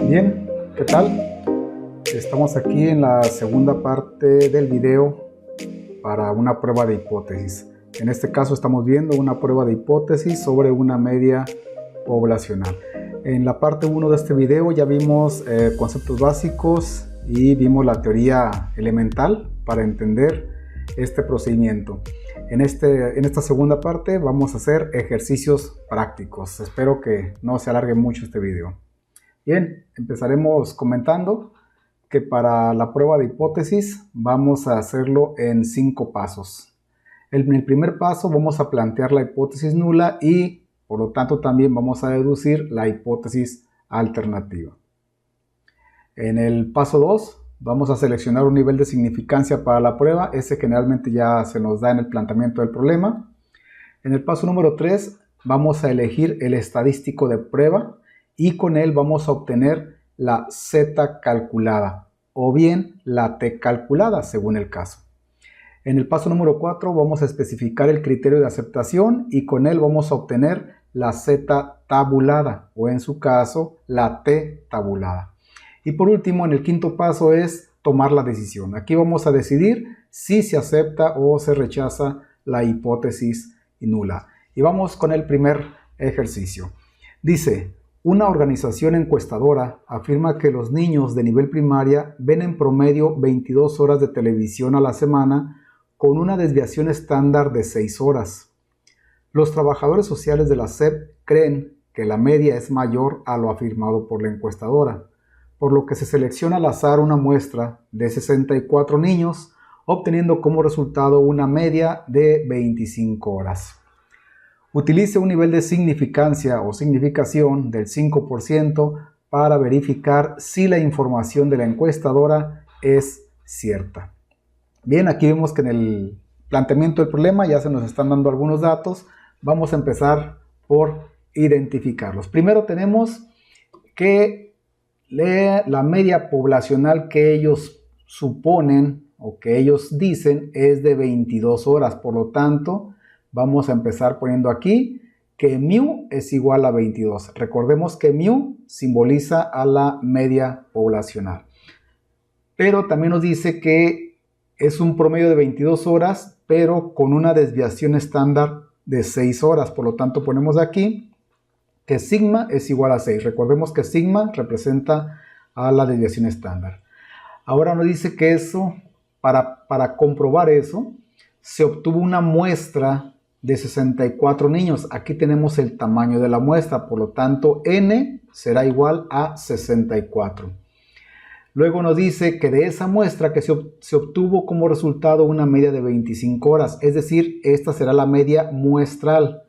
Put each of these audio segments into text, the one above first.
Bien, ¿qué tal? Estamos aquí en la segunda parte del video para una prueba de hipótesis. En este caso estamos viendo una prueba de hipótesis sobre una media poblacional. En la parte 1 de este video ya vimos conceptos básicos y vimos la teoría elemental para entender este procedimiento. En esta segunda parte vamos a hacer ejercicios prácticos. Espero que no se alargue mucho este video. Bien, empezaremos comentando que para la prueba de hipótesis vamos a hacerlo en 5 pasos. En el primer paso vamos a plantear la hipótesis nula y por lo tanto también vamos a deducir la hipótesis alternativa. En el paso 2 vamos a seleccionar un nivel de significancia para la prueba. Ese generalmente ya se nos da en el planteamiento del problema. En el paso número 3 vamos a elegir el estadístico de prueba y con él vamos a obtener la Z calculada o bien la T calculada según el caso. En el paso número 4 vamos a especificar el criterio de aceptación y con él vamos a obtener la Z tabulada o en su caso la T tabulada. Y por último, en el quinto paso es tomar la decisión. Aquí vamos a decidir si se acepta o se rechaza la hipótesis nula. Y vamos con el primer ejercicio. Dice: una organización encuestadora afirma que los niños de nivel primaria ven en promedio 22 horas de televisión a la semana con una desviación estándar de 6 horas. Los trabajadores sociales de la SEP creen que la media es mayor a lo afirmado por la encuestadora, por lo que se selecciona al azar una muestra de 64 niños, obteniendo como resultado una media de 25 horas. Utilice un nivel de significancia o significación del 5% para verificar si la información de la encuestadora es cierta. Bien, aquí vemos que en el planteamiento del problema ya se nos están dando algunos datos. Vamos a empezar por identificarlos. Primero tenemos que la media poblacional que ellos suponen o que ellos dicen es de 22 horas. Por lo tanto, vamos a empezar poniendo aquí que mu es igual a 22. Recordemos que mu simboliza a la media poblacional. Pero también nos dice que es un promedio de 22 horas, pero con una desviación estándar de 6 horas. Por lo tanto, ponemos aquí que sigma es igual a 6. Recordemos que sigma representa a la desviación estándar. Ahora nos dice que eso, para comprobar eso, se obtuvo una muestra de 64 niños. Aquí tenemos el tamaño de la muestra, por lo tanto n será igual a 64. Luego nos dice que de esa muestra que se obtuvo como resultado una media de 25 horas, es decir, esta será la media muestral,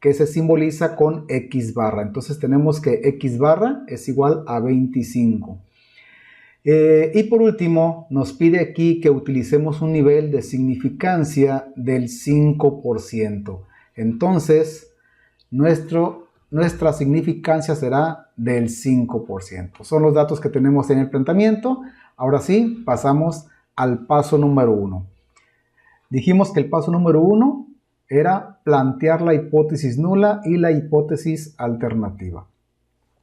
que se simboliza con X barra. Entonces tenemos que X barra es igual a 25. Y por último, nos pide aquí que utilicemos un nivel de significancia del 5%. Entonces, nuestra significancia será del 5%. Son los datos que tenemos en el planteamiento. Ahora sí, pasamos al paso número 1. Dijimos que el paso número 1 era plantear la hipótesis nula y la hipótesis alternativa.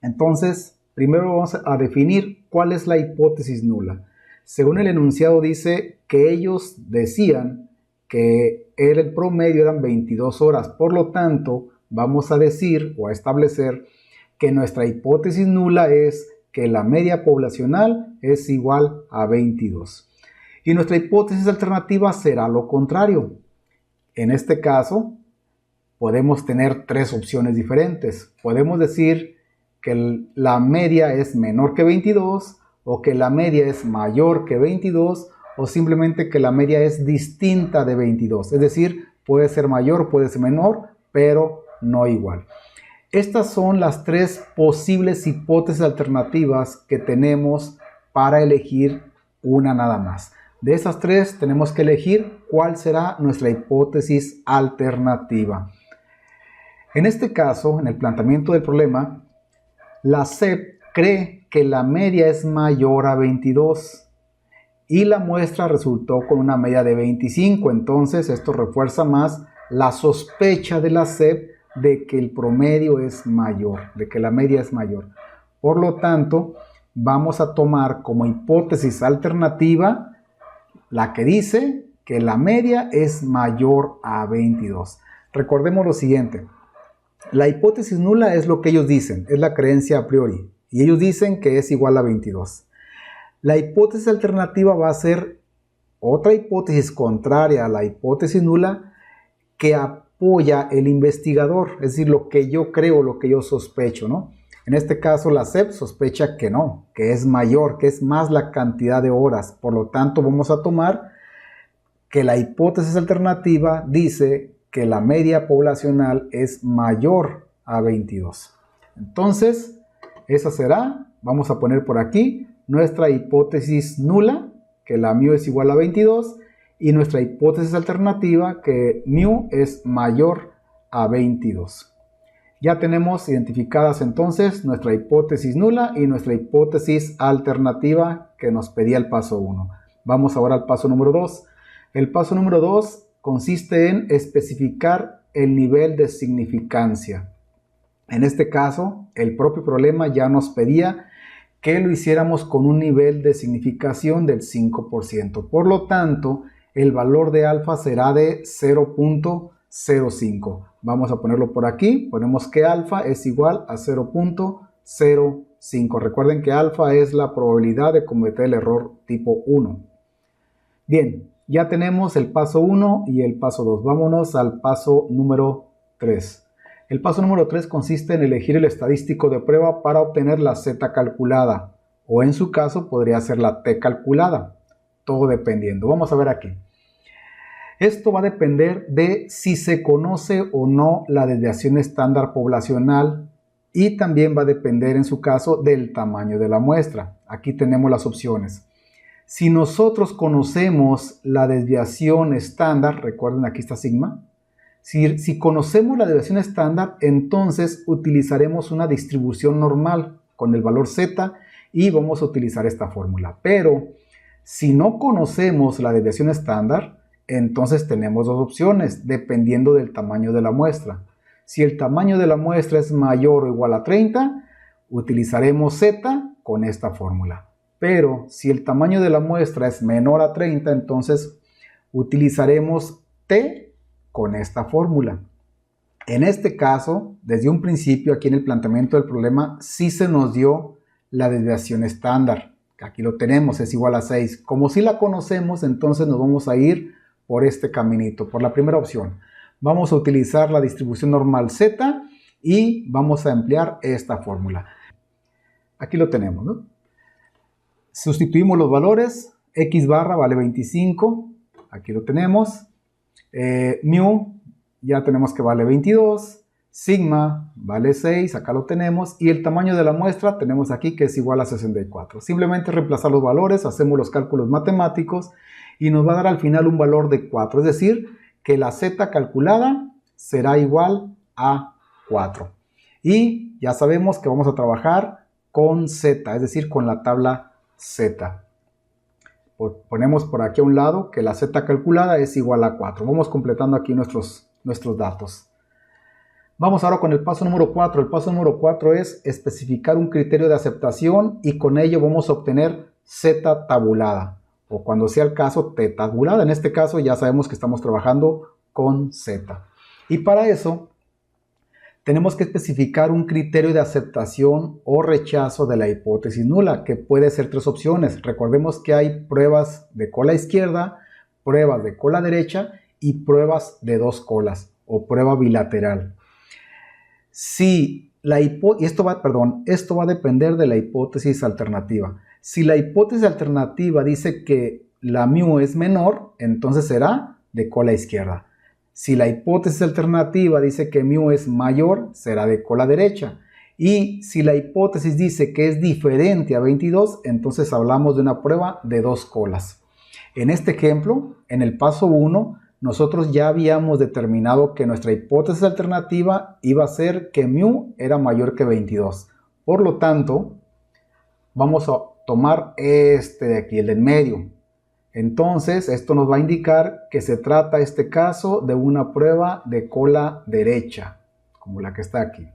Entonces, primero vamos a definir cuál es la hipótesis nula. Según el enunciado dice que ellos decían que el promedio eran 22 horas. Por lo tanto, vamos a decir o a establecer que nuestra hipótesis nula es que la media poblacional es igual a 22. Y nuestra hipótesis alternativa será lo contrario. En este caso, podemos tener 3 opciones diferentes. Podemos decir que la media es menor que 22, o que la media es mayor que 22, o simplemente que la media es distinta de 22. Es decir, puede ser mayor, puede ser menor, pero no igual. Estas son las 3 posibles hipótesis alternativas que tenemos para elegir una nada más. De esas 3 tenemos que elegir cuál será nuestra hipótesis alternativa. En este caso, en el planteamiento del problema, la SEP cree que la media es mayor a 22 y la muestra resultó con una media de 25. Entonces, esto refuerza más la sospecha de la SEP de que el promedio es mayor, de que la media es mayor. Por lo tanto, vamos a tomar como hipótesis alternativa la que dice que la media es mayor a 22. Recordemos lo siguiente. La hipótesis nula es lo que ellos dicen, es la creencia a priori. Y ellos dicen que es igual a 22. La hipótesis alternativa va a ser otra hipótesis contraria a la hipótesis nula que apoya el investigador, es decir, lo que yo creo, lo que yo sospecho, ¿no? En este caso la SEP sospecha que no, que es mayor, que es más la cantidad de horas. Por lo tanto, vamos a tomar que la hipótesis alternativa dice que la media poblacional es mayor a 22. Entonces, esa será, vamos a poner por aquí, nuestra hipótesis nula, que la mu es igual a 22, y nuestra hipótesis alternativa, que mu es mayor a 22. Ya tenemos identificadas entonces nuestra hipótesis nula y nuestra hipótesis alternativa que nos pedía el paso 1. Vamos ahora al paso número 2. El paso número 2 consiste en especificar el nivel de significancia. En este caso, el propio problema ya nos pedía que lo hiciéramos con un nivel de significación del 5%. Por lo tanto, el valor de alfa será de 0.05. Vamos a ponerlo por aquí. Ponemos que alfa es igual a 0.05. Recuerden que alfa es la probabilidad de cometer el error tipo 1. Bien, ya tenemos el paso 1 y el paso 2. Vámonos al paso número 3. El paso número 3 consiste en elegir el estadístico de prueba para obtener la z calculada, o en su caso podría ser la t calculada, todo dependiendo. Vamos a ver aquí. Esto va a depender de si se conoce o no la desviación estándar poblacional y también va a depender en su caso del tamaño de la muestra. Aquí tenemos las opciones. Si nosotros conocemos la desviación estándar, recuerden aquí está sigma, si conocemos la desviación estándar, entonces utilizaremos una distribución normal con el valor z y vamos a utilizar esta fórmula. Pero si no conocemos la desviación estándar, entonces tenemos dos opciones dependiendo del tamaño de la muestra. Si el tamaño de la muestra es mayor o igual a 30, utilizaremos z con esta fórmula. Pero si el tamaño de la muestra es menor a 30, entonces utilizaremos t con esta fórmula. En este caso, desde un principio, aquí en el planteamiento del problema, sí se nos dio la desviación estándar. Aquí lo tenemos, es igual a 6. Como si la conocemos, entonces nos vamos a ir por este caminito, por la primera opción. Vamos a utilizar la distribución normal z y vamos a emplear esta fórmula. Aquí lo tenemos, ¿no? Sustituimos los valores, x barra vale 25, aquí lo tenemos. Mu ya tenemos que vale 22, sigma vale 6, acá lo tenemos, y el tamaño de la muestra tenemos aquí que es igual a 64. Simplemente reemplazar los valores, hacemos los cálculos matemáticos y nos va a dar al final un valor de 4, es decir, que la z calculada será igual a 4. Y ya sabemos que vamos a trabajar con z, es decir, con la tabla z. Ponemos por aquí a un lado que la z calculada es igual a 4. Vamos completando aquí nuestros datos. Vamos ahora con el paso número 4. El paso número 4 es especificar un criterio de aceptación y con ello vamos a obtener z tabulada. O cuando sea el caso, t tabulada. En este caso ya sabemos que estamos trabajando con z. Y para eso tenemos que especificar un criterio de aceptación o rechazo de la hipótesis nula, que puede ser tres opciones. Recordemos que hay pruebas de cola izquierda, pruebas de cola derecha y pruebas de dos colas o prueba bilateral. Esto va a depender de la hipótesis alternativa. Si la hipótesis alternativa dice que la mu es menor, entonces será de cola izquierda. Si la hipótesis alternativa dice que mu es mayor, será de cola derecha. Y si la hipótesis dice que es diferente a 22, entonces hablamos de una prueba de dos colas. En este ejemplo, en el paso 1, nosotros ya habíamos determinado que nuestra hipótesis alternativa iba a ser que mu era mayor que 22. Por lo tanto, vamos a tomar este de aquí, el del medio. Entonces, esto nos va a indicar que se trata, este caso, de una prueba de cola derecha, como la que está aquí.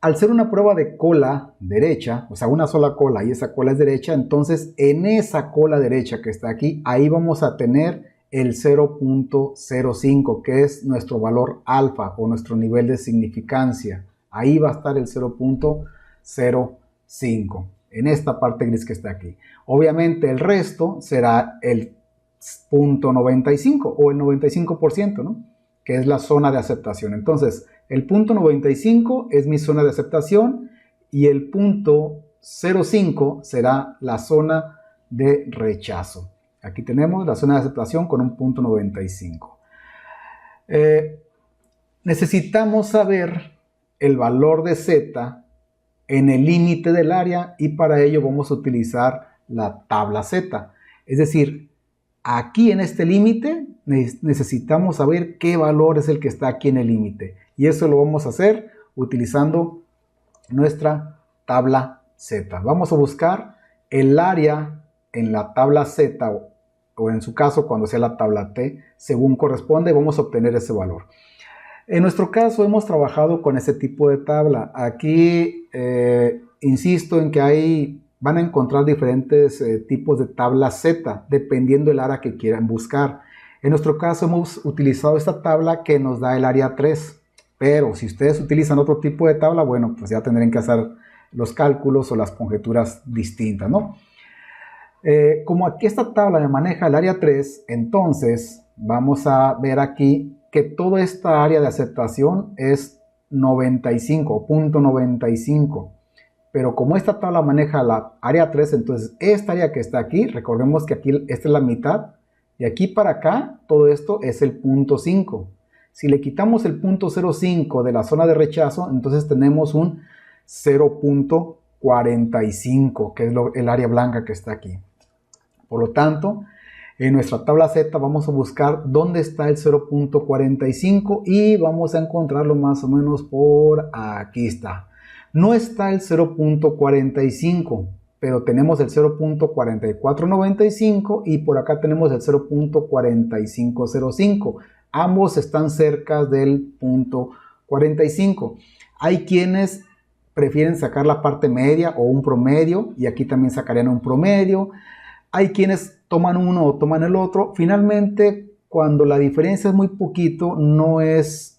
Al ser una prueba de cola derecha, o sea, una sola cola y esa cola es derecha, entonces en esa cola derecha que está aquí, ahí vamos a tener el 0.05, que es nuestro valor alfa o nuestro nivel de significancia. Ahí va a estar el 0.05, en esta parte gris que está aquí. Obviamente el resto será el 0.95 o el 95%, ¿no? Que es la zona de aceptación. Entonces, el 0.95 es mi zona de aceptación y el 0.05 será la zona de rechazo. Aquí tenemos la zona de aceptación con un 0.95. Necesitamos saber el valor de Z en el límite del área y para ello vamos a utilizar la tabla Z. Es decir, aquí en este límite necesitamos saber qué valor es el que está aquí en el límite. Y eso lo vamos a hacer utilizando nuestra tabla Z. Vamos a buscar el área en la tabla Z o en su caso cuando sea la tabla T, según corresponde, vamos a obtener ese valor. En nuestro caso hemos trabajado con ese tipo de tabla. Aquí insisto en que van a encontrar diferentes tipos de tabla Z, dependiendo del área que quieran buscar. En nuestro caso hemos utilizado esta tabla que nos da el área 3, pero si ustedes utilizan otro tipo de tabla, bueno, pues ya tendrán que hacer los cálculos o las conjeturas distintas, ¿no? Como aquí esta tabla me maneja el área 3, entonces vamos a ver aquí que toda esta área de aceptación es 95, 0.95. Pero como esta tabla maneja la área 3, entonces esta área que está aquí, recordemos que aquí esta es la mitad, y aquí para acá todo esto es el 0.5. Si le quitamos el 0.05 de la zona de rechazo, entonces tenemos un 0.45, que es el área blanca que está aquí. Por lo tanto, en nuestra tabla Z vamos a buscar dónde está el 0.45 y vamos a encontrarlo más o menos por aquí está. No está el 0.45, pero tenemos el 0.4495 y por acá tenemos el 0.4505. Ambos están cerca del 0.45. Hay quienes prefieren sacar la parte media o un promedio y aquí también sacarían un promedio. Hay quienes toman uno o toman el otro. Finalmente, cuando la diferencia es muy poquito, no es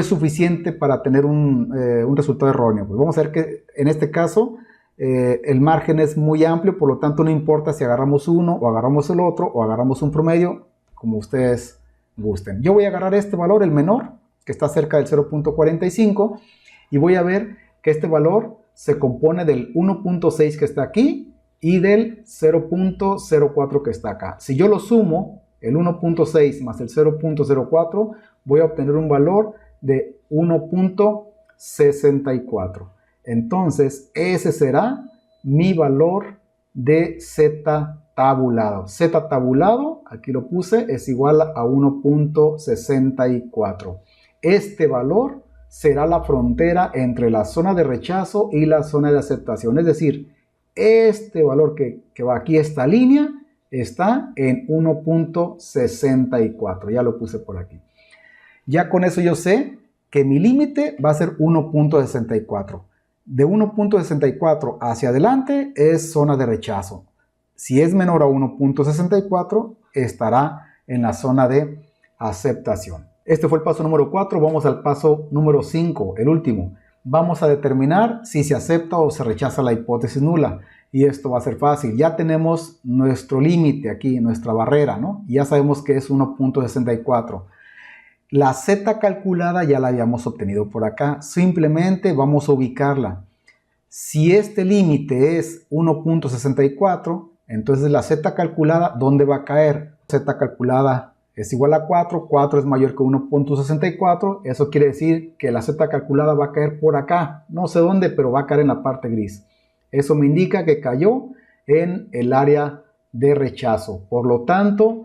suficiente para tener un resultado erróneo. Pues vamos a ver que en este caso el margen es muy amplio, por lo tanto no importa si agarramos uno o agarramos el otro o agarramos un promedio, como ustedes gusten. Yo voy a agarrar este valor, el menor, que está cerca del 0.45, y voy a ver que este valor se compone del 1.6 que está aquí y del 0.04 que está acá. Si yo lo sumo, el 1.6 más el 0.04, voy a obtener un valor de 1.64. Entonces, ese será mi valor de Z tabulado. Z tabulado, aquí lo puse, es igual a 1.64. Este valor será la frontera entre la zona de rechazo y la zona de aceptación. Es decir, este valor que va aquí, esta línea, está en 1.64. Ya lo puse por aquí. Ya con eso yo sé que mi límite va a ser 1.64. De 1.64 hacia adelante es zona de rechazo. Si es menor a 1.64, estará en la zona de aceptación. Este fue el paso número 4. Vamos al paso número 5, el último. Vamos a determinar si se acepta o se rechaza la hipótesis nula. Y esto va a ser fácil. Ya tenemos nuestro límite aquí, nuestra barrera, ¿no? Ya sabemos que es 1.64. La Z calculada ya la habíamos obtenido por acá. Simplemente vamos a ubicarla. Si este límite es 1.64, entonces la Z calculada, ¿dónde va a caer? Z calculada es igual a 4, 4 es mayor que 1.64, eso quiere decir que la Z calculada va a caer por acá, no sé dónde, pero va a caer en la parte gris. Eso me indica que cayó en el área de rechazo. Por lo tanto,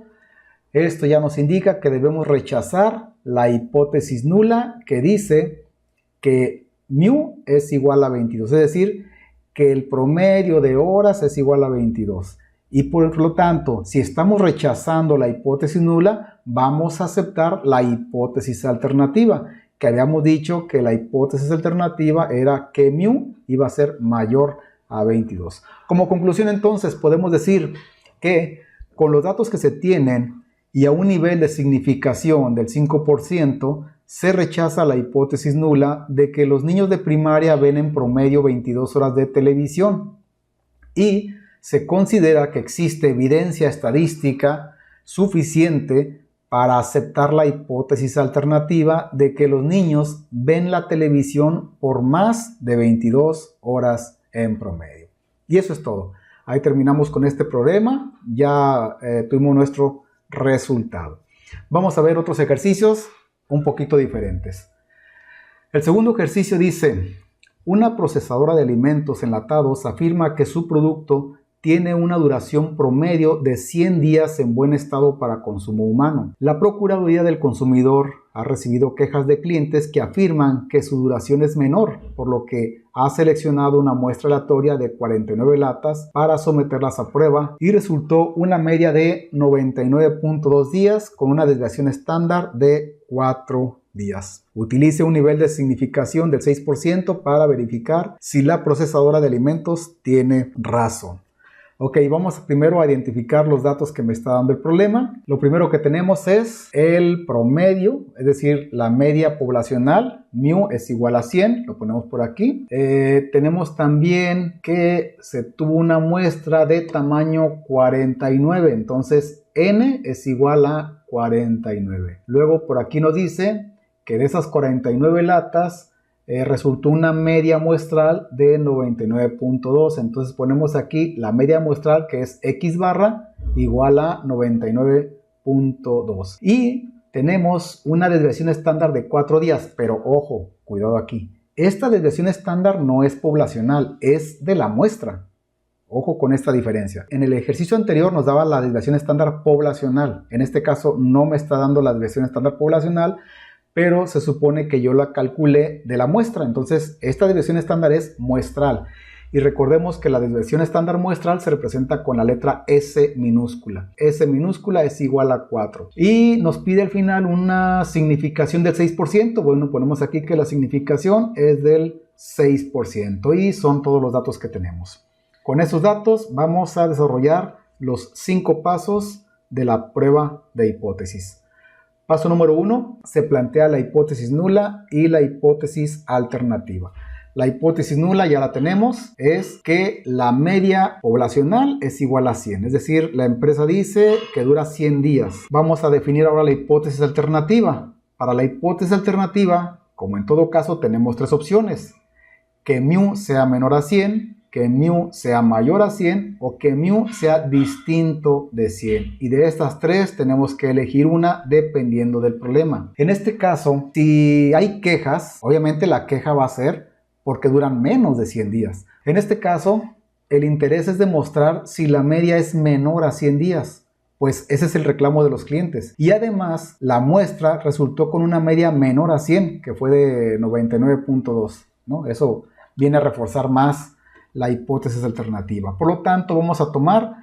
esto ya nos indica que debemos rechazar la hipótesis nula que dice que mu es igual a 22, es decir, que el promedio de horas es igual a 22. Y por lo tanto, si estamos rechazando la hipótesis nula, vamos a aceptar la hipótesis alternativa, que habíamos dicho que la hipótesis alternativa era que mu iba a ser mayor a 22. Como conclusión entonces podemos decir que con los datos que se tienen y a un nivel de significación del 5%, se rechaza la hipótesis nula de que los niños de primaria ven en promedio 22 horas de televisión y se considera que existe evidencia estadística suficiente para aceptar la hipótesis alternativa de que los niños ven la televisión por más de 22 horas en promedio. Y eso es todo. Ahí terminamos con este problema. Ya tuvimos nuestro resultado. Vamos a ver otros ejercicios un poquito diferentes. El segundo ejercicio dice: una procesadora de alimentos enlatados afirma que su producto tiene una duración promedio de 100 días en buen estado para consumo humano. La Procuraduría del Consumidor ha recibido quejas de clientes que afirman que su duración es menor, por lo que ha seleccionado una muestra aleatoria de 49 latas para someterlas a prueba y resultó una media de 99.2 días con una desviación estándar de 4 días. Utilice un nivel de significación del 6% para verificar si la procesadora de alimentos tiene razón. Ok, vamos primero a identificar los datos que me está dando el problema. Lo primero que tenemos es el promedio, es decir, la media poblacional. Mu es igual a 100, lo ponemos por aquí. Tenemos también que se tuvo una muestra de tamaño 49, entonces n es igual a 49. Luego por aquí nos dice que de esas 49 latas resultó una media muestral de 99.2. Entonces ponemos aquí la media muestral, que es x barra igual a 99.2. Y tenemos una desviación estándar de 4 días, pero ojo, cuidado aquí. Esta desviación estándar no es poblacional, es de la muestra. Ojo con esta diferencia. En el ejercicio anterior nos daba la desviación estándar poblacional. En este caso no me está dando la desviación estándar poblacional, pero se supone que yo la calculé de la muestra. Entonces esta desviación estándar es muestral. Y recordemos que la desviación estándar muestral se representa con la letra S minúscula. S minúscula es igual a 4. Y nos pide al final una significación del 6%. Bueno, ponemos aquí que la significación es del 6%. Y son todos los datos que tenemos. Con esos datos vamos a desarrollar los 5 pasos de la prueba de hipótesis. Paso número 1, se plantea la hipótesis nula y la hipótesis alternativa. La hipótesis nula ya la tenemos, es que la media poblacional es igual a 100, es decir, la empresa dice que dura 100 días. Vamos a definir ahora la hipótesis alternativa. Para la hipótesis alternativa, como en todo caso, tenemos 3 opciones: que mu sea menor a 100, que mu sea mayor a 100 o que mu sea distinto de 100. Y de estas 3 tenemos que elegir una dependiendo del problema. En este caso, si hay quejas, obviamente la queja va a ser porque duran menos de 100 días. En este caso, el interés es demostrar si la media es menor a 100 días. Pues ese es el reclamo de los clientes. Y además, la muestra resultó con una media menor a 100, que fue de 99.2, ¿no? Eso viene a reforzar más la hipótesis alternativa. Por lo tanto, vamos a tomar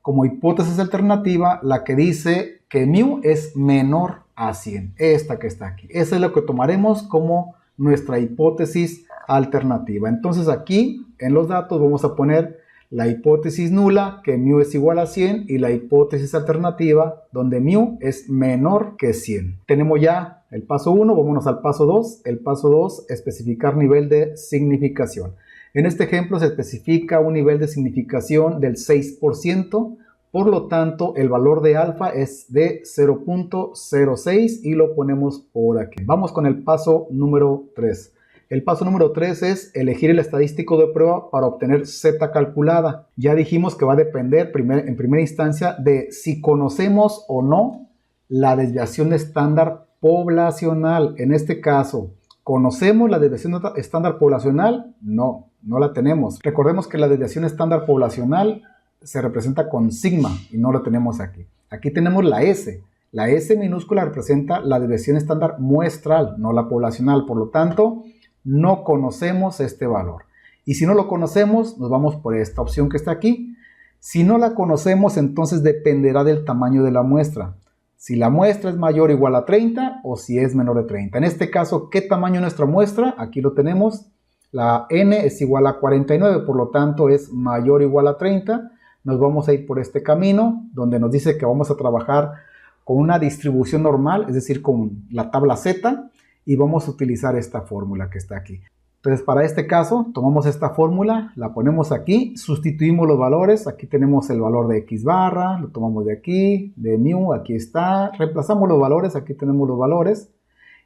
como hipótesis alternativa la que dice que mu es menor a 100. Esta que está aquí. Esa es lo que tomaremos como nuestra hipótesis alternativa. Entonces aquí en los datos vamos a poner la hipótesis nula, que mu es igual a 100, y la hipótesis alternativa, donde mu es menor que 100. Tenemos ya el paso 1, vámonos al paso 2. El paso 2, especificar nivel de significación. En este ejemplo se especifica un nivel de significación del 6%, por lo tanto el valor de alfa es de 0.06 y lo ponemos por aquí. Vamos con el paso número 3. El paso número 3 es elegir el estadístico de prueba para obtener Z calculada. Ya dijimos que va a depender en primera instancia de si conocemos o no la desviación estándar poblacional. En este caso, ¿conocemos la desviación estándar poblacional? No, no la tenemos. Recordemos que la desviación estándar poblacional se representa con sigma y no la tenemos aquí. Aquí tenemos la S. La S minúscula representa la desviación estándar muestral, no la poblacional. Por lo tanto, no conocemos este valor. Y si no lo conocemos, nos vamos por esta opción que está aquí. Si no la conocemos, entonces dependerá del tamaño de la muestra. Si la muestra es mayor o igual a 30 o si es menor de 30. En este caso, ¿qué tamaño es nuestra muestra? Aquí lo tenemos. La n es igual a 49, por lo tanto es mayor o igual a 30. Nos vamos a ir por este camino donde nos dice que vamos a trabajar con una distribución normal, es decir, con la tabla Z, y vamos a utilizar esta fórmula que está aquí. Entonces, para este caso, tomamos esta fórmula, la ponemos aquí, sustituimos los valores. Aquí tenemos el valor de x barra, lo tomamos de aquí, de mu, aquí está. Reemplazamos los valores, aquí tenemos los valores.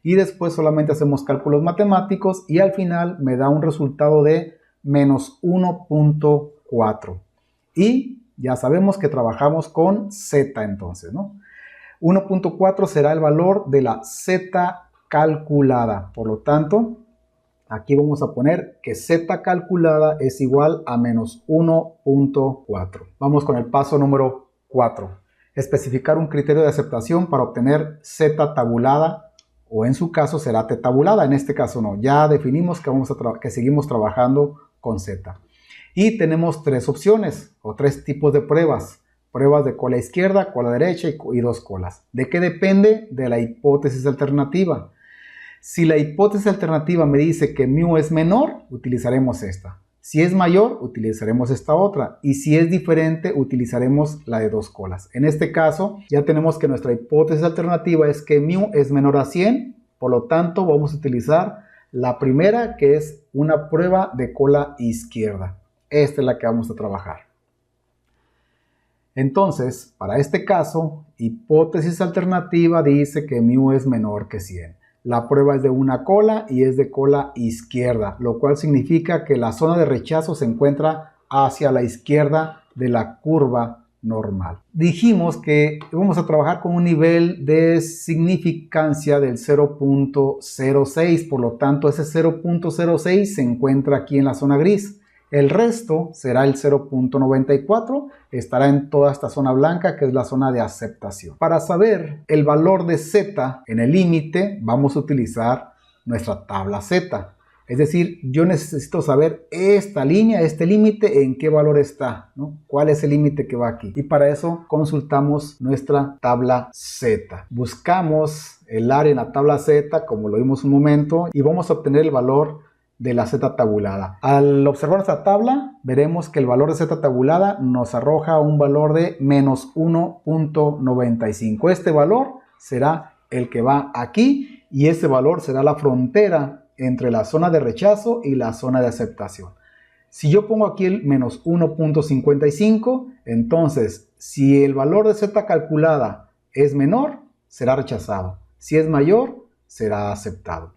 Y después solamente hacemos cálculos matemáticos y al final me da un resultado de menos 1.4. Y ya sabemos que trabajamos con z entonces, ¿no? 1.4 será el valor de la z calculada. Por lo tanto, aquí vamos a poner que z calculada es igual a menos 1.4. Vamos con el paso número 4. Especificar un criterio de aceptación para obtener z tabulada, o en su caso será t tabulada. En este caso no. Ya definimos que seguimos trabajando con z. Y tenemos tres opciones o tres tipos de pruebas. Pruebas de cola izquierda, cola derecha y dos colas. ¿De qué depende? De la hipótesis alternativa. Si la hipótesis alternativa me dice que mu es menor, utilizaremos esta. Si es mayor, utilizaremos esta otra. Y si es diferente, utilizaremos la de dos colas. En este caso, ya tenemos que nuestra hipótesis alternativa es que mu es menor a 100. Por lo tanto, vamos a utilizar la primera, que es una prueba de cola izquierda. Esta es la que vamos a trabajar. Entonces, para este caso, hipótesis alternativa dice que mu es menor que 100. La prueba es de una cola y es de cola izquierda, lo cual significa que la zona de rechazo se encuentra hacia la izquierda de la curva normal. Dijimos que vamos a trabajar con un nivel de significancia del 0.06, por lo tanto ese 0.06 se encuentra aquí en la zona gris. El resto será el 0.94, estará en toda esta zona blanca que es la zona de aceptación. Para saber el valor de z en el límite vamos a utilizar nuestra tabla z. Es decir, yo necesito saber esta línea, este límite, en qué valor está, ¿no? ¿Cuál es el límite que va aquí? Y para eso consultamos nuestra tabla z. Buscamos el área en la tabla z, como lo vimos un momento, y vamos a obtener el valor de la z tabulada. Al observar esta tabla, veremos que el valor de z tabulada nos arroja un valor de menos 1.95. Este valor será el que va aquí y este valor será la frontera entre la zona de rechazo y la zona de aceptación. Si yo pongo aquí el menos 1.55, entonces si el valor de z calculada es menor, será rechazado. Si es mayor, será aceptado.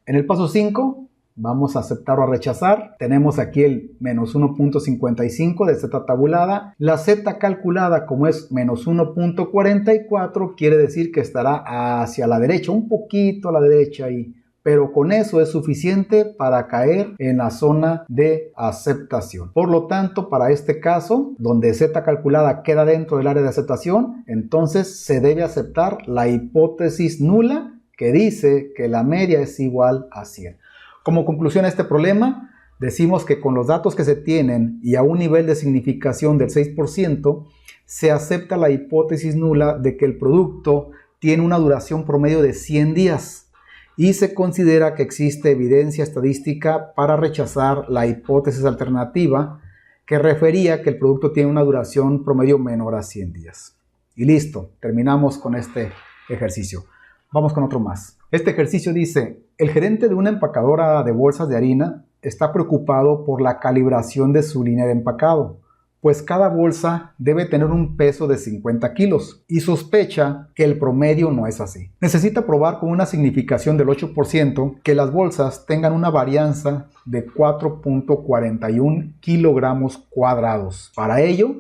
En el paso 5 vamos a aceptar o a rechazar. Tenemos aquí el menos 1.55 de z tabulada. La z calculada, como es menos 1.44, quiere decir que estará hacia la derecha, un poquito a la derecha ahí. Pero con eso es suficiente para caer en la zona de aceptación. Por lo tanto, para este caso, donde z calculada queda dentro del área de aceptación, entonces se debe aceptar la hipótesis nula que dice que la media es igual a 100. Como conclusión a este problema, decimos que con los datos que se tienen y a un nivel de significación del 6%, se acepta la hipótesis nula de que el producto tiene una duración promedio de 100 días y se considera que existe evidencia estadística para rechazar la hipótesis alternativa que refería que el producto tiene una duración promedio menor a 100 días. Y listo, terminamos con este ejercicio. Vamos con otro más. Este ejercicio dice: el gerente de una empacadora de bolsas de harina está preocupado por la calibración de su línea de empacado, pues cada bolsa debe tener un peso de 50 kilos y sospecha que el promedio no es así. Necesita probar con una significación del 8% que las bolsas tengan una varianza de 4.41 kilogramos cuadrados. Para ello,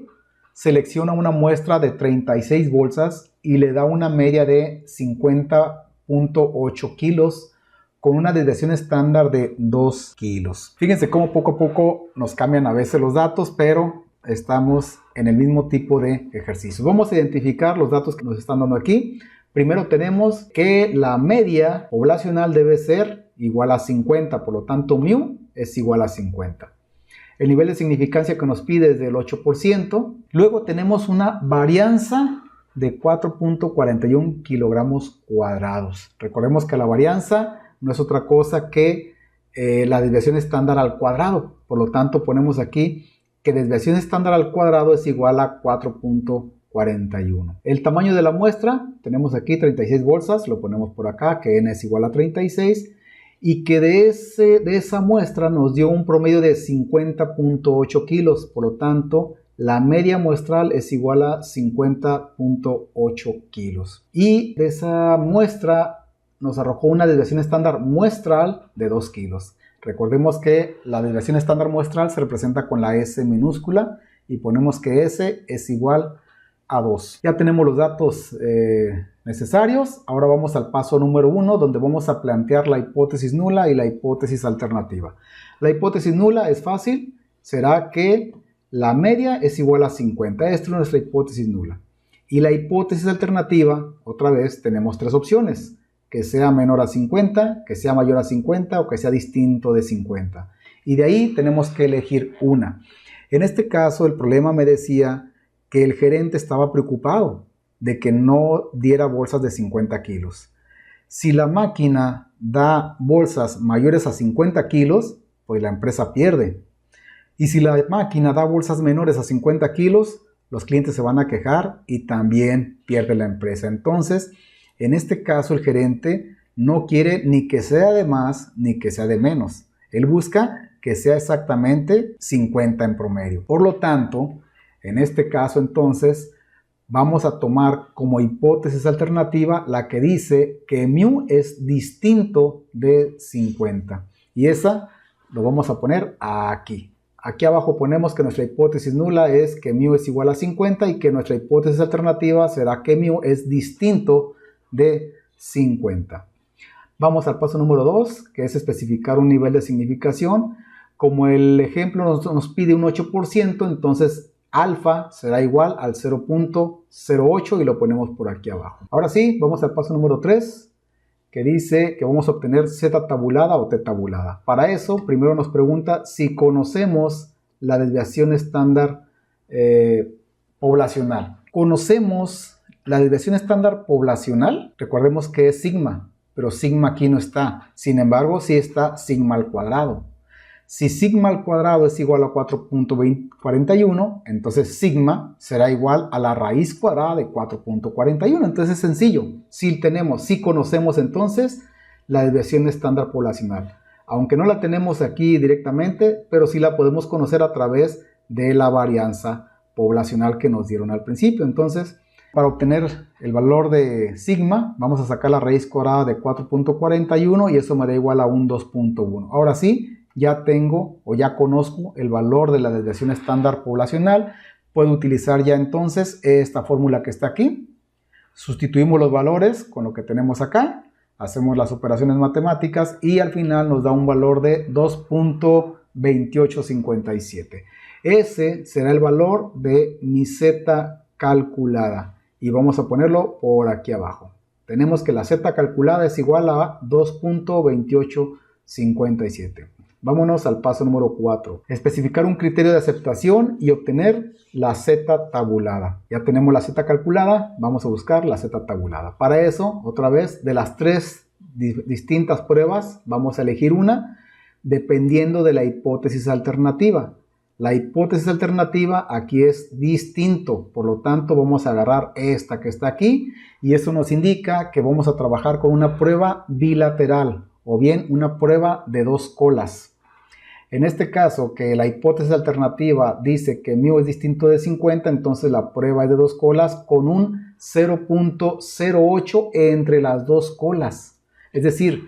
selecciona una muestra de 36 bolsas y le da una media de 50.8 kilos con una desviación estándar de 2 kilos. Fíjense cómo poco a poco nos cambian a veces los datos, pero estamos en el mismo tipo de ejercicio. Vamos a identificar los datos que nos están dando aquí. Primero tenemos que la media poblacional debe ser igual a 50, por lo tanto mu es igual a 50. El nivel de significancia que nos pide es del 8%. Luego tenemos una varianza de 4.41 kilogramos cuadrados. Recordemos que la varianza no es otra cosa que la desviación estándar al cuadrado. Por lo tanto, ponemos aquí que desviación estándar al cuadrado es igual a 4.41. El tamaño de la muestra, tenemos aquí 36 bolsas, lo ponemos por acá, que n es igual a 36, y que de esa muestra nos dio un promedio de 50.8 kilos. Por lo tanto, la media muestral es igual a 50.8 kilos. Y de esa muestra nos arrojó una desviación estándar muestral de 2 kilos. Recordemos que la desviación estándar muestral se representa con la S minúscula y ponemos que S es igual a 2. Ya tenemos los datos necesarios. Ahora vamos al paso número 1, donde vamos a plantear la hipótesis nula y la hipótesis alternativa. La hipótesis nula es fácil, será que la media es igual a 50. Esta es nuestra hipótesis nula. Y la hipótesis alternativa, otra vez, tenemos tres opciones: que sea menor a 50, que sea mayor a 50 o que sea distinto de 50. Y de ahí tenemos que elegir una. En este caso, el problema me decía que el gerente estaba preocupado de que no diera bolsas de 50 kilos. Si la máquina da bolsas mayores a 50 kilos, pues la empresa pierde. Y si la máquina da bolsas menores a 50 kilos, los clientes se van a quejar y también pierde la empresa. Entonces, en este caso, el gerente no quiere ni que sea de más ni que sea de menos. Él busca que sea exactamente 50 en promedio. Por lo tanto, en este caso, entonces, vamos a tomar como hipótesis alternativa la que dice que mu es distinto de 50. Y esa lo vamos a poner aquí. Aquí abajo ponemos que nuestra hipótesis nula es que mu es igual a 50 y que nuestra hipótesis alternativa será que mu es distinto de 50. Vamos al paso número 2, que es especificar un nivel de significación. Como el ejemplo nos pide un 8%, entonces alfa será igual al 0.08 y lo ponemos por aquí abajo. Ahora sí, vamos al paso número 3, que dice que vamos a obtener z tabulada o t tabulada. Para eso, primero nos pregunta si conocemos la desviación estándar poblacional. Conocemos la desviación estándar poblacional, recordemos que es sigma, pero sigma aquí no está. Sin embargo, sí está sigma al cuadrado. Si sigma al cuadrado es igual a 4.41, entonces sigma será igual a la raíz cuadrada de 4.41. Entonces es sencillo. Si conocemos entonces la desviación estándar poblacional. Aunque no la tenemos aquí directamente, pero sí la podemos conocer a través de la varianza poblacional que nos dieron al principio. Entonces, para obtener el valor de sigma, vamos a sacar la raíz cuadrada de 4.41 y eso me da igual a un 2.1. Ahora sí, ya tengo o ya conozco el valor de la desviación estándar poblacional. Puedo utilizar ya entonces esta fórmula que está aquí. Sustituimos los valores con lo que tenemos acá. Hacemos las operaciones matemáticas y al final nos da un valor de 2.2857. Ese será el valor de mi z calculada. Y vamos a ponerlo por aquí abajo. Tenemos que la z calculada es igual a 2.2857. Vámonos al paso número 4. Especificar un criterio de aceptación y obtener la z tabulada. Ya tenemos la z calculada, vamos a buscar la z tabulada. Para eso, otra vez, de las tres distintas pruebas, vamos a elegir una dependiendo de la hipótesis alternativa. La hipótesis alternativa aquí es distinto, por lo tanto vamos a agarrar esta que está aquí y eso nos indica que vamos a trabajar con una prueba bilateral o bien una prueba de dos colas. En este caso, que la hipótesis alternativa dice que mu es distinto de 50, entonces la prueba es de dos colas con un 0.08 entre las dos colas. Es decir,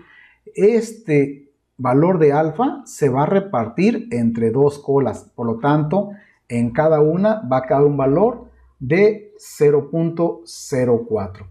este valor de alfa se va a repartir entre dos colas. Por lo tanto, en cada una va a quedar un valor de 0.04.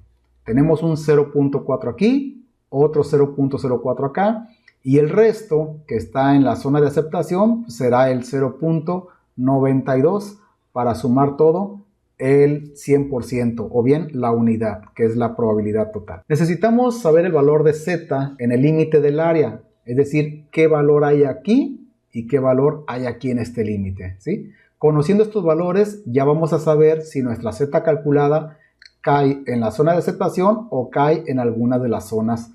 Tenemos un 0.4 aquí, otro 0.04 acá. Y el resto que está en la zona de aceptación será el 0.92 para sumar todo el 100% o bien la unidad, que es la probabilidad total. Necesitamos saber el valor de z en el límite del área, es decir, qué valor hay aquí y qué valor hay aquí en este límite, ¿sí? Conociendo estos valores ya vamos a saber si nuestra z calculada cae en la zona de aceptación o cae en alguna de las zonas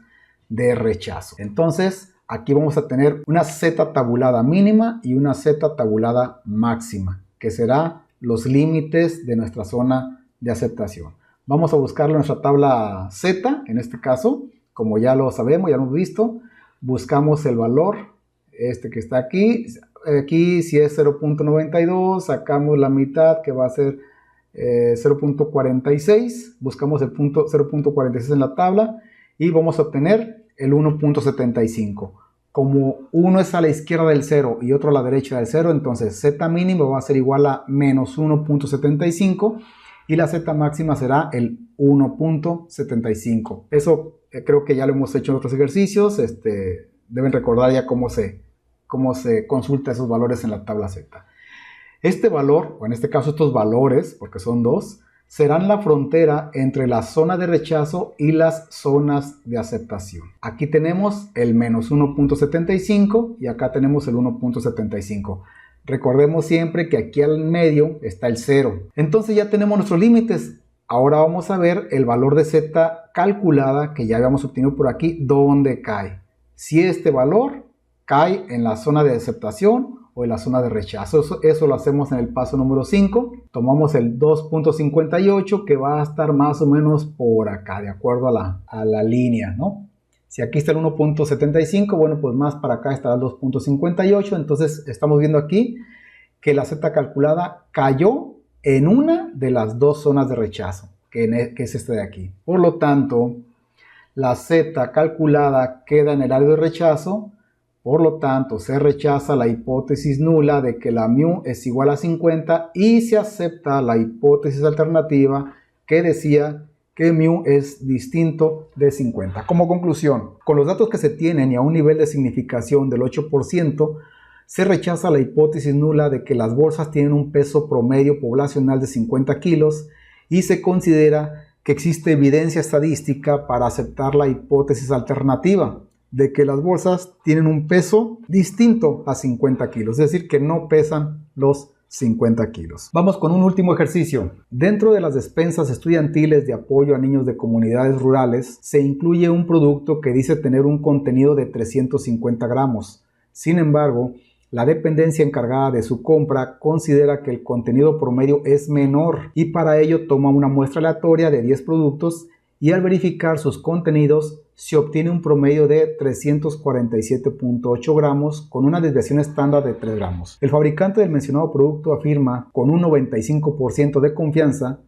de rechazo. Entonces, aquí vamos a tener una Z tabulada mínima y una Z tabulada máxima, que será los límites de nuestra zona de aceptación. Vamos a buscarlo en nuestra tabla Z, en este caso, como ya lo sabemos, ya lo hemos visto. Buscamos el valor, este que está aquí. Aquí si es 0.92, sacamos la mitad que va a ser 0.46. Buscamos el punto 0.46 en la tabla y vamos a obtener el 1.75. Como uno es a la izquierda del 0 y otro a la derecha del 0, entonces Z mínimo va a ser igual a menos 1.75 y la Z máxima será el 1.75. Eso creo que ya lo hemos hecho en otros ejercicios. Deben recordar ya cómo se consulta esos valores en la tabla Z. Este valor, o en este caso estos valores, porque son dos, serán la frontera entre la zona de rechazo y las zonas de aceptación. Aquí tenemos el menos 1.75 y acá tenemos el 1.75. Recordemos siempre que aquí al medio está el 0. Entonces ya tenemos nuestros límites. Ahora vamos a ver el valor de Z calculada que ya habíamos obtenido por aquí, dónde cae. Si este valor cae en la zona de aceptación o en la zona de rechazo. Eso lo hacemos en el paso número 5. Tomamos el 2.58 que va a estar más o menos por acá, de acuerdo a la línea, ¿no? Si aquí está el 1.75, bueno, pues más para acá estará el 2.58. Entonces estamos viendo aquí que la Z calculada cayó en una de las dos zonas de rechazo, que es esta de aquí. Por lo tanto, la Z calculada queda en el área de rechazo. Por lo tanto, se rechaza la hipótesis nula de que la mu es igual a 50 y se acepta la hipótesis alternativa que decía que mu es distinto de 50. Como conclusión, con los datos que se tienen y a un nivel de significación del 8%, se rechaza la hipótesis nula de que las bolsas tienen un peso promedio poblacional de 50 kilos y se considera que existe evidencia estadística para aceptar la hipótesis alternativa de que las bolsas tienen un peso distinto a 50 kilos, es decir, que no pesan los 50 kilos. Vamos con un último ejercicio. Dentro de las despensas estudiantiles de apoyo a niños de comunidades rurales se incluye un producto que dice tener un contenido de 350 gramos. Sin embargo, la dependencia encargada de su compra considera que el contenido promedio es menor y para ello toma una muestra aleatoria de 10 productos y al verificar sus contenidos se obtiene un promedio de 347.8 gramos con una desviación estándar de 3 gramos. El fabricante del mencionado producto afirma con un 95% de confianza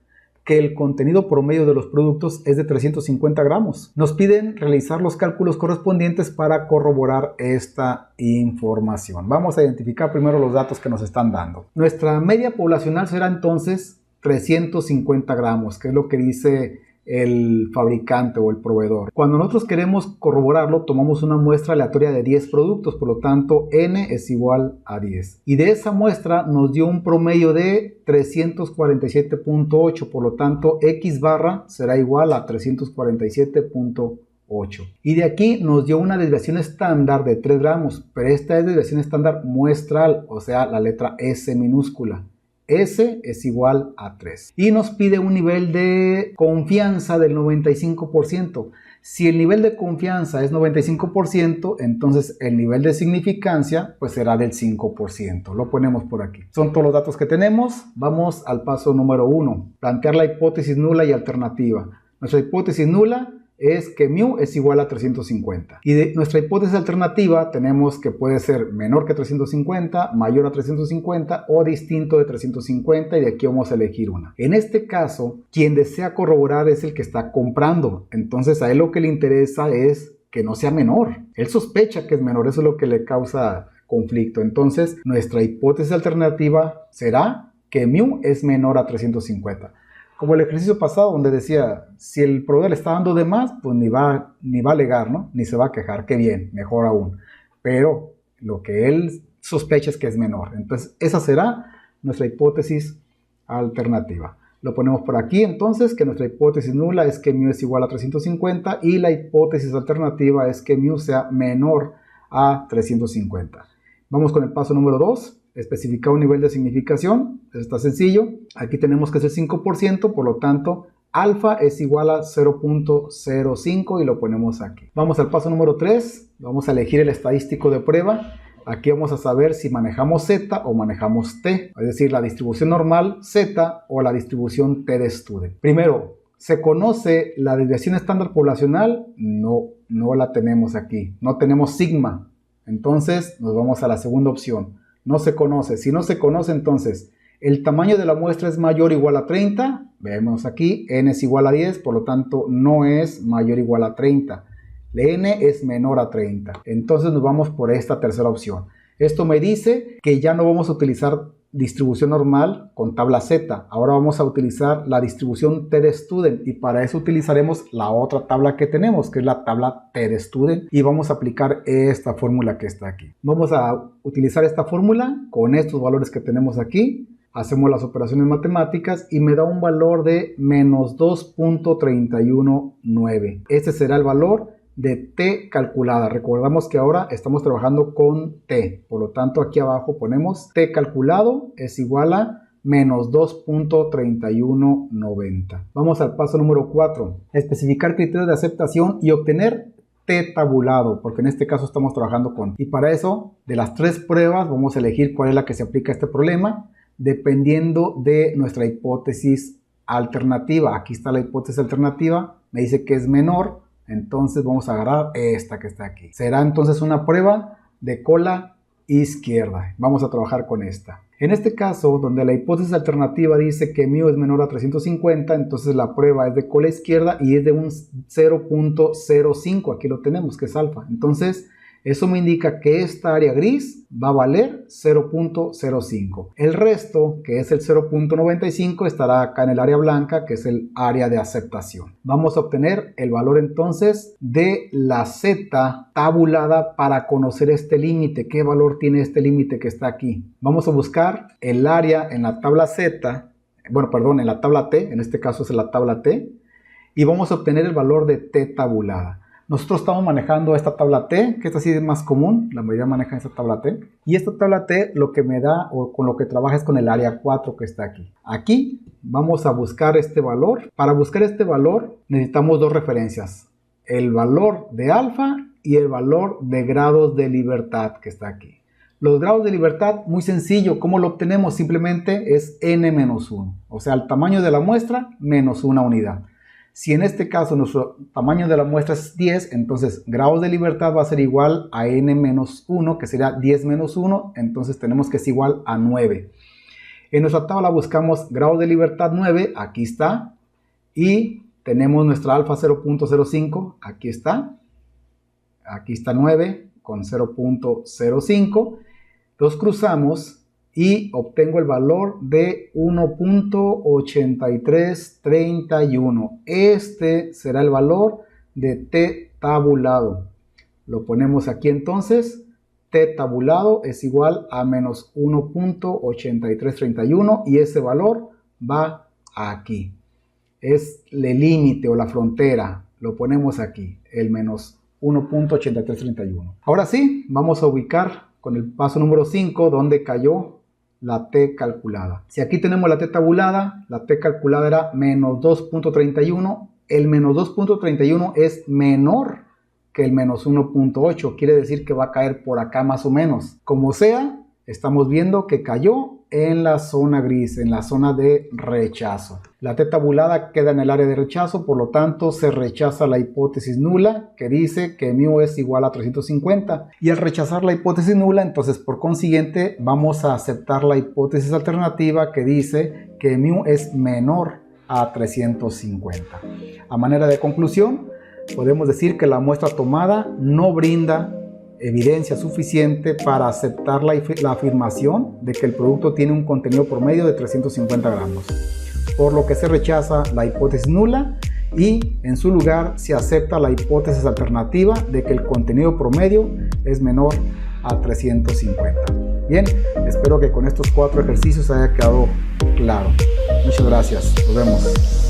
que el contenido promedio de los productos es de 350 gramos. Nos piden realizar los cálculos correspondientes para corroborar esta información. Vamos a identificar primero los datos que nos están dando. Nuestra media poblacional será entonces 350 gramos, que es lo que dice el fabricante o el proveedor. Cuando nosotros queremos corroborarlo, tomamos una muestra aleatoria de 10 productos, por lo tanto n es igual a 10. Y de esa muestra nos dio un promedio de 347.8, por lo tanto x barra será igual a 347.8. Y de aquí nos dio una desviación estándar de 3 gramos, pero esta es desviación estándar muestral, o sea, la letra S minúscula. S es igual a 3. Y nos pide un nivel de confianza del 95%. Si el nivel de confianza es 95%, entonces el nivel de significancia pues será del 5%. Lo ponemos por aquí. Son todos los datos que tenemos. Vamos al paso número 1. Plantear la hipótesis nula y alternativa. Nuestra hipótesis nula es que mu es igual a 350. Y de nuestra hipótesis alternativa tenemos que puede ser menor que 350, mayor a 350 o distinto de 350 y de aquí vamos a elegir una. En este caso, quien desea corroborar es el que está comprando. Entonces a él lo que le interesa es que no sea menor. Él sospecha que es menor, eso es lo que le causa conflicto. Entonces nuestra hipótesis alternativa será que mu es menor a 350. Como el ejercicio pasado donde decía, si el proveedor le está dando de más, pues ni va a alegar, ¿no? Ni se va a quejar, qué bien, mejor aún. Pero lo que él sospecha es que es menor. Entonces esa será nuestra hipótesis alternativa. Lo ponemos por aquí entonces, que nuestra hipótesis nula es que mu es igual a 350 y la hipótesis alternativa es que mu sea menor a 350. Vamos con el paso número 2. Especificar un nivel de significación. Está sencillo. Aquí tenemos que es el 5%, por lo tanto alfa es igual a 0.05 y lo ponemos aquí. Vamos al paso número 3, vamos a elegir el estadístico de prueba. Aquí vamos a saber si manejamos Z o manejamos T, es decir, la distribución normal Z o la distribución T de student. Primero, ¿se conoce la desviación estándar poblacional? No la tenemos aquí, no tenemos sigma. Entonces nos vamos a la segunda opción, no se conoce. Si no se conoce, entonces el tamaño de la muestra es mayor o igual a 30, vemos aquí, n es igual a 10, por lo tanto no es mayor o igual a 30. N es menor a 30. Entonces nos vamos por esta tercera opción. Esto me dice que ya no vamos a utilizar distribución normal con tabla Z. Ahora vamos a utilizar la distribución T de student y para eso utilizaremos la otra tabla que tenemos, que es la tabla T de student, y vamos a aplicar esta fórmula que está aquí. Vamos a utilizar esta fórmula con estos valores que tenemos aquí. Hacemos las operaciones matemáticas y me da un valor de menos 2.319. Este será el valor de T calculada. Recordamos que ahora estamos trabajando con T, por lo tanto aquí abajo ponemos T calculado es igual a menos 2.3190. Vamos al paso número 4, especificar criterios de aceptación y obtener T tabulado, porque en este caso estamos trabajando con. Y para eso, de las 3 pruebas, vamos a elegir cuál es la que se aplica a este problema, dependiendo de nuestra hipótesis alternativa. Aquí está la hipótesis alternativa, me dice que es menor. Entonces vamos a agarrar esta que está aquí. Será entonces una prueba de cola izquierda. Vamos a trabajar con esta. En este caso, donde la hipótesis alternativa dice que μ es menor a 350, entonces la prueba es de cola izquierda y es de un 0.05. Aquí lo tenemos, que es alfa. Entonces, eso me indica que esta área gris va a valer 0.05. El resto, que es el 0.95, estará acá en el área blanca, que es el área de aceptación. Vamos a obtener el valor entonces de la Z tabulada para conocer este límite. ¿Qué valor tiene este límite que está aquí? Vamos a buscar el área en la tabla Z, en la tabla T, en este caso es la tabla T, y vamos a obtener el valor de T tabulada. Nosotros estamos manejando esta tabla T, que esta sí es más común, la mayoría maneja esta tabla T. Y esta tabla T lo que me da, o con lo que trabaja, es con el área 4 que está aquí. Aquí vamos a buscar este valor. Para buscar este valor necesitamos 2 referencias. El valor de alfa y el valor de grados de libertad que está aquí. Los grados de libertad, muy sencillo. ¿Cómo lo obtenemos? Simplemente es n-1. O sea, el tamaño de la muestra menos una unidad. Si en este caso nuestro tamaño de la muestra es 10, entonces grados de libertad va a ser igual a n-1, que sería 10 menos 1, entonces tenemos que es igual a 9. En nuestra tabla buscamos grados de libertad 9, aquí está, y tenemos nuestra alfa 0.05, aquí está 9 con 0.05, los cruzamos y obtengo el valor de 1.8331. Este será el valor de T tabulado. Lo ponemos aquí entonces. T tabulado es igual a menos 1.8331 y ese valor va aquí. Es el límite o la frontera. Lo ponemos aquí, el menos 1.8331. Ahora sí, vamos a ubicar con el paso número 5 donde cayó la T calculada. Si aquí tenemos la T tabulada, la T calculada era menos 2.31. El menos 2.31 es menor que el menos 1.8. Quiere decir que va a caer por acá más o menos. Como sea, estamos viendo que cayó en la zona gris, en la zona de rechazo. La T tabulada queda en el área de rechazo, por lo tanto se rechaza la hipótesis nula que dice que μ es igual a 350. Y al rechazar la hipótesis nula, entonces por consiguiente vamos a aceptar la hipótesis alternativa que dice que μ es menor a 350. A manera de conclusión, podemos decir que la muestra tomada no brinda evidencia suficiente para aceptar la afirmación de que el producto tiene un contenido promedio de 350 gramos, por lo que se rechaza la hipótesis nula y en su lugar se acepta la hipótesis alternativa de que el contenido promedio es menor a 350. Bien, espero que con estos 4 ejercicios haya quedado claro. Muchas gracias, nos vemos.